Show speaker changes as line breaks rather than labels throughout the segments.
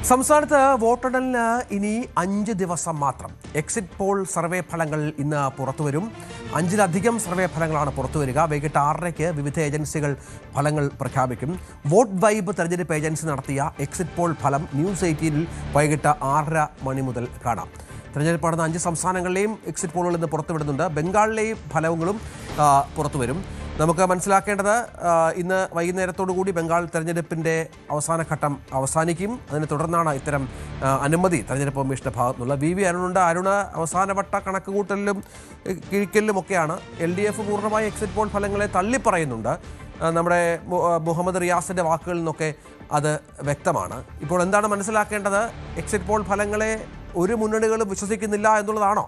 സംസ്ഥാനത്ത് വോട്ടെണ്ണലിന് ഇനി 5 ദിവസം മാത്രം. എക്സിറ്റ് പോൾ സർവേ ഫലങ്ങൾ ഇന്ന് പുറത്തുവരും. 5-ലധികം സർവേ ഫലങ്ങളാണ് പുറത്തുവരിക. വൈകിട്ട് 6:30 വിവിധ ഏജൻസികൾ ഫലങ്ങൾ പ്രഖ്യാപിക്കും. വോട്ട് വൈബ് തെരഞ്ഞെടുപ്പ് ഏജൻസി നടത്തിയ എക്സിറ്റ് പോൾ ഫലം ന്യൂസ് 18-ൽ വൈകിട്ട് 6:30 മണി മുതൽ കാണാം. തെരഞ്ഞെടുപ്പ് നടന്ന 5 സംസ്ഥാനങ്ങളിലെയും എക്സിറ്റ് പോളുകൾ ഇന്ന് പുറത്തുവിടുന്നുണ്ട്. ബംഗാളിലെയും ഫലങ്ങളും പുറത്തുവരും. നമുക്ക് മനസ്സിലാക്കേണ്ടത് ഇന്ന് വൈകുന്നേരത്തോടുകൂടി ബംഗാൾ തെരഞ്ഞെടുപ്പിൻ്റെ അവസാന ഘട്ടം അവസാനിക്കും. അതിനെ തുടർന്നാണ് ഇത്തരം അനുമതി തെരഞ്ഞെടുപ്പ് കമ്മീഷന്റെ ഭാഗത്തുനിന്നുള്ള. വി അരുണുണ്ട്. അരുണ്, അവസാനവട്ട കണക്കുകൂട്ടലിലും കിഴിക്കലിലും ഒക്കെയാണ് LDF പൂർണ്ണമായി എക്സിറ്റ് പോൾ ഫലങ്ങളെ തള്ളിപ്പറയുന്നുണ്ട്. നമ്മുടെ മുഹമ്മദ് റിയാസിന്റെ വാക്കുകളിൽ നിന്നൊക്കെ അത് വ്യക്തമാണ്. ഇപ്പോൾ എന്താണ് മനസ്സിലാക്കേണ്ടത്? എക്സിറ്റ് പോൾ ഫലങ്ങളെ ഒരു മുന്നണികളും വിശ്വസിക്കുന്നില്ല എന്നുള്ളതാണോ?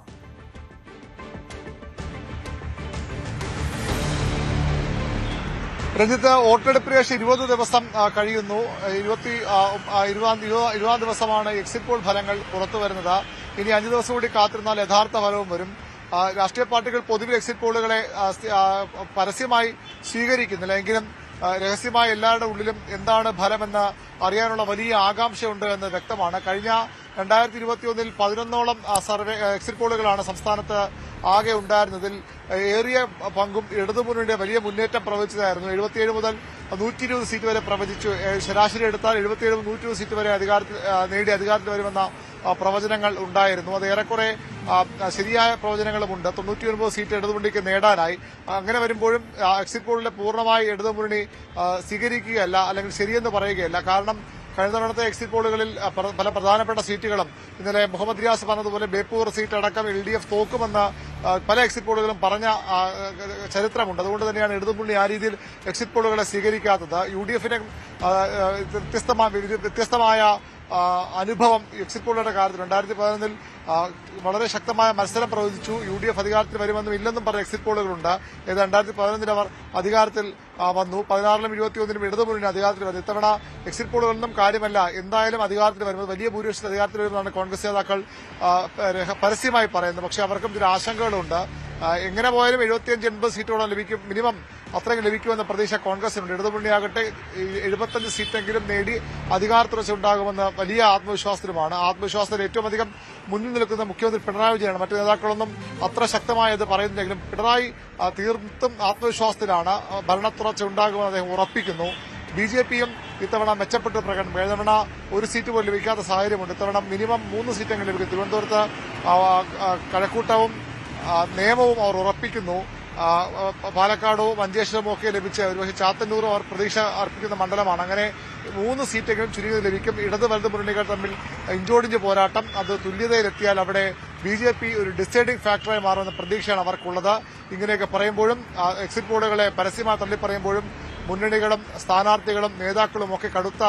രഞ്ജിത്ത്, വോട്ടെടുപ്പിന് ശേഷം 20 ദിവസം കഴിയുന്നു. 20 ദിവസമാണ് എക്സിറ്റ് പോൾ ഫലങ്ങൾ പുറത്തുവരുന്നത്. ഇനി 5 ദിവസം കൂടി കാത്തിരുന്നാൽ യഥാർത്ഥ ഫലവും വരും. രാഷ്ട്രീയ പാർട്ടികൾ പൊതുവിൽ എക്സിറ്റ് പോളുകളെ പരസ്യമായി സ്വീകരിക്കുന്നില്ല. എങ്കിലും രഹസ്യമായി എല്ലാവരുടെ ഉള്ളിലും എന്താണ് ഫലമെന്ന് അറിയാനുള്ള വലിയ ആകാംക്ഷയുണ്ട് എന്ന് വ്യക്തമാണ്. കഴിഞ്ഞ 2021-ൽ 11ഓളം സർവേ എക്സിറ്റ് പോളുകളാണ് സംസ്ഥാനത്ത് ആകെ ഉണ്ടായിരുന്നതിൽ ഏറിയ പങ്കും ഇടതുമുന്നണിയുടെ വലിയ മുന്നേറ്റം പ്രവചിച്ചതായിരുന്നു. 77 മുതൽ 120 സീറ്റ് വരെ പ്രവചിച്ചു. ശരാശരി എടുത്താൽ 77 മുതൽ 120 സീറ്റ് വരെ നേടി അധികാരത്തിൽ വരുമെന്ന പ്രവചനങ്ങൾ ഉണ്ടായിരുന്നു. അത് ഏറെക്കുറെ ശരിയായ പ്രവചനങ്ങളുമുണ്ട്. 99 സീറ്റ് ഇടതുമുന്നണിക്ക് നേടാനായി. അങ്ങനെ വരുമ്പോഴും എക്സിറ്റ് പോളിലെ പൂർണ്ണമായി ഇടതുമുന്നണി സ്വീകരിക്കുകയല്ല, അല്ലെങ്കിൽ ശരിയെന്ന് പറയുകയല്ല. കാരണം കഴിഞ്ഞ തവണത്തെ എക്സിറ്റ് പോളുകളിൽ പല പ്രധാനപ്പെട്ട സീറ്റുകളും ഇന്നലെ മുഹമ്മദ് റിയാസ് പറഞ്ഞതുപോലെ ബേപ്പൂർ സീറ്റ് അടക്കം LDF തോക്കുമെന്ന് പല എക്സിറ്റ് പോളുകളും പറഞ്ഞ ചരിത്രമുണ്ട്. അതുകൊണ്ട് തന്നെയാണ് ഇടതുമുന്നണി ആ രീതിയിൽ എക്സിറ്റ് പോളുകളെ സ്വീകരിക്കാത്തത്. UDF-ന് വ്യത്യസ്തമായ അനുഭവം എക്സിറ്റ് പോളുകളുടെ കാര്യത്തിൽ 2011-ൽ വളരെ ശക്തമായ മത്സരം പ്രവചിച്ചു. UDF അധികാരത്തിൽ വരുമെന്നും ഇല്ലെന്നും പറഞ്ഞ എക്സിറ്റ് പോളുകളുണ്ട്. 2015-ൽ അവർ അധികാരത്തിൽ വന്നു. 16-ലും 21-ലും ഇടതുമുന്നണി അധികാരത്തിൽ വന്നു. ഇത്തവണ എക്സിറ്റ് പോളുകളൊന്നും കാര്യമല്ല, എന്തായാലും അധികാരത്തിൽ വരുന്നത് വലിയ ഭൂരിപക്ഷത്തിൽ അധികാരത്തിൽ വരുമെന്നാണ് കോൺഗ്രസ് നേതാക്കൾ പരസ്യമായി പറയുന്നത്. പക്ഷേ അവർക്കും ചില ആശങ്കകളുണ്ട്. എങ്ങനെ പോയാലും 75-80 സീറ്റോളം ലഭിക്കും, മിനിമം അത്രയും ലഭിക്കുമെന്ന പ്രതീക്ഷ കോൺഗ്രസിനുണ്ട്. ഇടതുമുന്നണിയാകട്ടെ 75 സീറ്റെങ്കിലും നേടി അധികാരത്തുറച്ചുണ്ടാകുമെന്ന് വലിയ ആത്മവിശ്വാസത്തിലുമാണ്. ആത്മവിശ്വാസത്തിൽ ഏറ്റവും അധികം മുന്നിൽ നിൽക്കുന്ന മുഖ്യമന്ത്രി പിണറായി വിജയനാണ്. മറ്റു നേതാക്കളൊന്നും അത്ര ശക്തമായത് പറയുന്നില്ലെങ്കിലും പിണറായി തീർത്തും ആത്മവിശ്വാസത്തിലാണ്. ഭരണത്തുറച്ച ഉണ്ടാകുമെന്ന് അദ്ദേഹം ഉറപ്പിക്കുന്നു. BJP-യും ഇത്തവണ മെച്ചപ്പെട്ട പ്രകടനം. കഴിഞ്ഞ തവണ ഒരു സീറ്റ് പോലും ലഭിക്കാത്ത സാഹചര്യമുണ്ട്. ഇത്തവണ മിനിമം 3 സീറ്റെങ്കിലും ലഭിക്കും. തിരുവനന്തപുരത്ത് കഴക്കൂട്ടവും നിയമവും അവർ ഉറപ്പിക്കുന്നു. പാലക്കാടോ മഞ്ചേശ്വരമോ ഒക്കെ ലഭിച്ച ഒരുപക്ഷെ ചാത്തന്നൂറോ അവർ പ്രതീക്ഷ അർപ്പിക്കുന്ന മണ്ഡലമാണ്. അങ്ങനെ 3 സീറ്റെങ്കിലും ചുരുങ്ങിയത് ലഭിക്കും. ഇടത് വലത് മുന്നണികൾ തമ്മിൽ ഇഞ്ചോടിഞ്ച് പോരാട്ടം. അത് തുല്യതയിലെത്തിയാൽ അവിടെ BJP ഒരു ഡിസൈഡിംഗ് ഫാക്ടറായി മാറുമെന്ന പ്രതീക്ഷയാണ് അവർക്കുള്ളത്. ഇങ്ങനെയൊക്കെ പറയുമ്പോഴും എക്സിറ്റ് പോളുകളെ പരസ്യമായി തള്ളിപ്പറയുമ്പോഴും മുന്നണികളും സ്ഥാനാർത്ഥികളും നേതാക്കളും ഒക്കെ കടുത്ത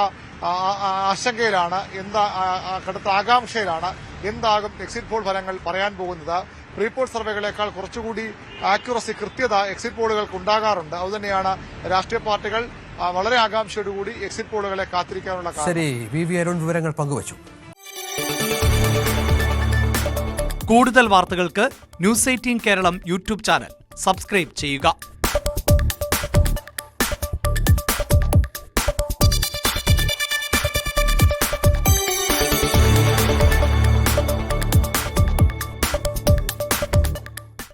ആശങ്കയിലാണ്, കടുത്ത ആകാംക്ഷയിലാണ്. എന്താകും എക്സിറ്റ് പോൾ ഫലങ്ങൾ പറയാൻ പോകുന്നത്? പ്രീപോൾ സർവേകളേക്കാൾ കുറച്ചുകൂടി ആക്യുറസി, കൃത്യത എക്സിറ്റ് പോളുകൾക്ക് ഉണ്ടാകാറുണ്ട്. അതുതന്നെയാണ് രാഷ്ട്രീയ പാർട്ടികൾ വളരെ ആകാംക്ഷയോടുകൂടി എക്സിറ്റ് പോളുകളെ കാത്തിരിക്കാനുള്ള കാരണം.
ശരി, വി അരുൺ വിവരങ്ങൾ പങ്കുവച്ചു.
കൂടുതൽ വാർത്തകൾക്ക് news 18 Keralam YouTube channel subscribe ചെയ്യുക.